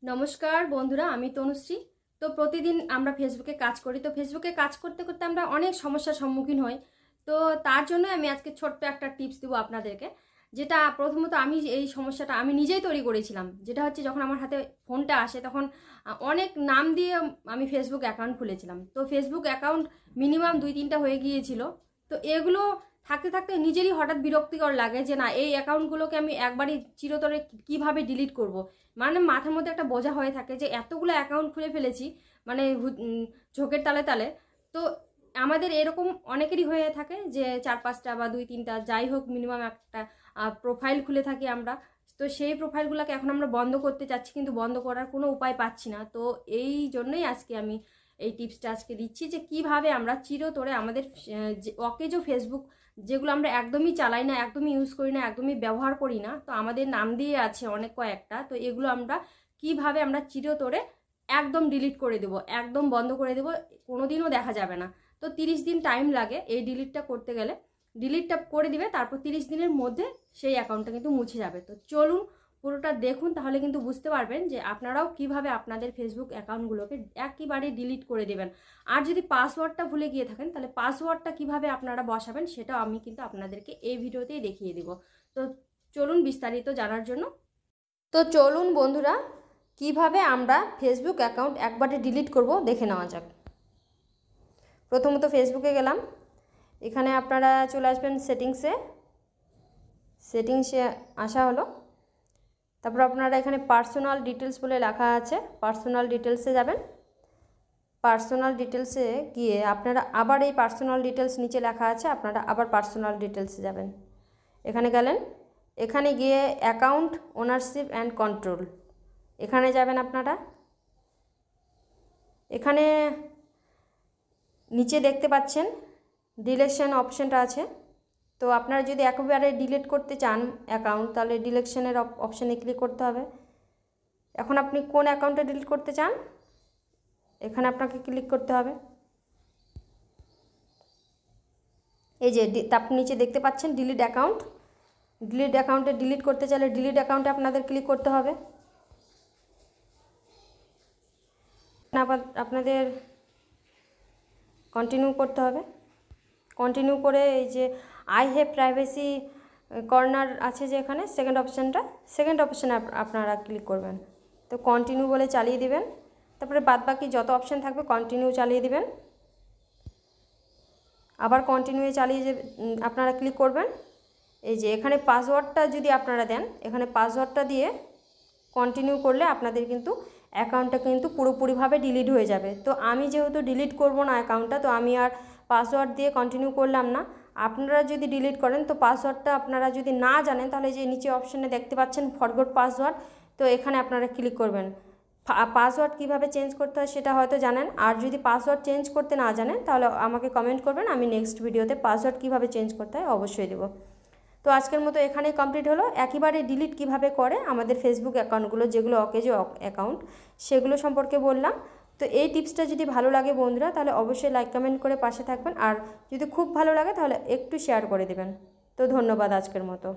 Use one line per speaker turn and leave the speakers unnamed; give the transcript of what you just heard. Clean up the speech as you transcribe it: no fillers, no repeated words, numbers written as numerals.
নমস্কার বন্ধুরা, আমি তনুশ্রী। তো প্রতিদিন আমরা ফেসবুকে কাজ করি। তো ফেসবুকে কাজ করতে করতে আমরা অনেক সমস্যার সম্মুখীন হই। তো তার জন্য আমি আজকে ছোট্ট একটা টিপস দেবো আপনাদেরকে। যেটা প্রথমত আমি এই সমস্যাটা আমি নিজেই তৈরি করেছিলাম। যেটা হচ্ছে, যখন আমার হাতে ফোনটা আসে তখন অনেক নাম দিয়ে আমি ফেসবুক অ্যাকাউন্ট খুলেছিলাম। তো ফেসবুক অ্যাকাউন্ট মিনিমাম 2-3টা হয়ে গিয়েছিল। তো এগুলো থাকতে থাকতে নিজেরই হঠাৎ বিরক্তিকর লাগে যে না, এই অ্যাকাউন্টগুলোকে আমি একবারই চিরতরে কিভাবে ডিলিট করব। মানে মাথার মধ্যে একটা বোঝা হয়ে থাকে যে এতগুলো অ্যাকাউন্ট খুলে ফেলেছি, মানে ঝোঁকের তালে তালে। তো আমাদের এরকম অনেকেরই হয়ে থাকে যে 4-5টা বা 2-3টা যাই হোক মিনিমাম একটা প্রোফাইল খুলে থাকি আমরা। তো সেই প্রোফাইলগুলোকে এখন আমরা বন্ধ করতে চাচ্ছি, কিন্তু বন্ধ করার কোনো উপায় পাচ্ছি না। তো এই জন্যই আজকে আমি এই টিপসটা আজকে দিচ্ছি যে কিভাবে আমরা চিরতরে আমাদের অকেজো ফেসবুক, যেগুলো আমরা একদমই চালাই না, একদমই ইউজ করি না, একদমই ব্যবহার করি না, তো আমাদের নাম দিয়ে আছে অনেক কয়েকটা, তো এগুলো আমরা কিভাবে আমরা চিরতরে একদম ডিলিট করে দেব, একদম বন্ধ করে দেব, কোনোদিনও দেখা যাবে না। তো 30 দিন টাইম লাগে এই ডিলিটটা করতে গেলে। ডিলিটটা করে দিবে, তারপর 30 দিনের মধ্যে সেই অ্যাকাউন্টটা কিন্তু মুছে যাবে। তো চলুন পুরোটা দেখুন, তাহলে কিন্তু বুঝতে পারবেন যে আপনারাও কিভাবে আপনাদের ফেসবুক অ্যাকাউন্টগুলোকে একেবারে ডিলিট করে দেবেন। আর যদি পাসওয়ার্ডটা ভুলে গিয়ে থাকেন, তাহলে পাসওয়ার্ডটা কিভাবে আপনারা বসাবেন সেটাও আমি কিন্তু আপনাদেরকে এই ভিডিওতেই দেখিয়ে দেব। তো চলুন বিস্তারিত জানার জন্য। তো চলুন বন্ধুরা, কিভাবে আমরা ফেসবুক অ্যাকাউন্ট একবারে ডিলিট করব দেখে নেওয়া যাক। প্রথমত ফেসবুকে গেলাম, এখানে আপনারা চলে আসবেন সেটিংসে আসা হলো। তারপর আপনারা এখানে পার্সোনাল ডিটেলস বলে লেখা আছে, পার্সোনাল ডিটেলসে যাবেন। পার্সোনাল ডিটেলসে গিয়ে আপনারা আবার এই পার্সোনাল ডিটেলস নিচে লেখা আছে, আপনারা আবার পার্সোনাল ডিটেলসে যাবেন। এখানে গেলেন, এখানে গিয়ে অ্যাকাউন্ট ওনারশিপ অ্যান্ড কন্ট্রোল এখানে যাবেন আপনারা। এখানে নিচে দেখতে পাচ্ছেন ডিলেশন অপশানটা আছে। তো আপনারা যদি একেবারে ডিলিট করতে চান অ্যাকাউন্ট, তাহলে ডিলেশনের অপশানে ক্লিক করতে হবে। এখন আপনি কোন অ্যাকাউন্টটা ডিলিট করতে চান এখানে আপনাকে ক্লিক করতে হবে। এই যে আপনি নিচে দেখতে পাচ্ছেন ডিলিট অ্যাকাউন্ট। ডিলিট অ্যাকাউন্টে ডিলিট করতে চাইলে ডিলিট অ্যাকাউন্টে আপনাদের ক্লিক করতে হবে। আপনাদের কন্টিনিউ করতে হবে। কন্টিনিউ করে এই যে আই হ্যাভ প্রাইভেসি কর্নার আছে যে এখানে সেকেন্ড অপশানে আপনারা ক্লিক করবেন। তো কন্টিনিউ বলে চালিয়ে দিবেন। তারপরে বাদবাকি যত অপশান থাকবে কন্টিনিউ চালিয়ে দিবেন। আবার কন্টিনিউ চালিয়ে আপনারা ক্লিক করবেন। এই যে এখানে পাসওয়ার্ডটা যদি আপনারা দেন, এখানে পাসওয়ার্ডটা দিয়ে কন্টিনিউ করলে আপনাদের কিন্তু অ্যাকাউন্টটা কিন্তু পুরোপুরিভাবে ডিলিট হয়ে যাবে। তো আমি যেহেতু ডিলিট করব না অ্যাকাউন্টটা, তো আমি আর পাসওয়ার্ড দিয়ে কন্টিনিউ করলাম না। আপনারা যদি ডিলিট করেন, তো পাসওয়ার্ডটা আপনারা যদি না জানেন, তাহলে যে নিচে অপশানে দেখতে পাচ্ছেন ফরগট পাসওয়ার্ড, তো এখানে আপনারা ক্লিক করবেন। পাসওয়ার্ড কিভাবে চেঞ্জ করতে হয় সেটা হয়তো জানেন, আর যদি পাসওয়ার্ড চেঞ্জ করতে না জানেন তাহলে আমাকে কমেন্ট করবেন, আমি নেক্সট ভিডিওতে পাসওয়ার্ড কিভাবে চেঞ্জ করতে হয় অবশ্যই দেবো। তো আজকের মতো এখানেই কমপ্লিট হলো। একেবারে ডিলিট কিভাবে করে আমাদের ফেসবুক অ্যাকাউন্টগুলো, যেগুলো অকেজো অ্যাকাউন্ট, সেগুলো সম্পর্কে বললাম। তো এই টিপসটা যদি ভালো লাগে বন্ধুরা, তাহলে অবশ্যই লাইক কমেন্ট করে পাশে থাকবেন, আর যদি খুব ভালো লাগে তাহলে একটু শেয়ার করে দেবেন। তো ধন্যবাদ আজকের মতো।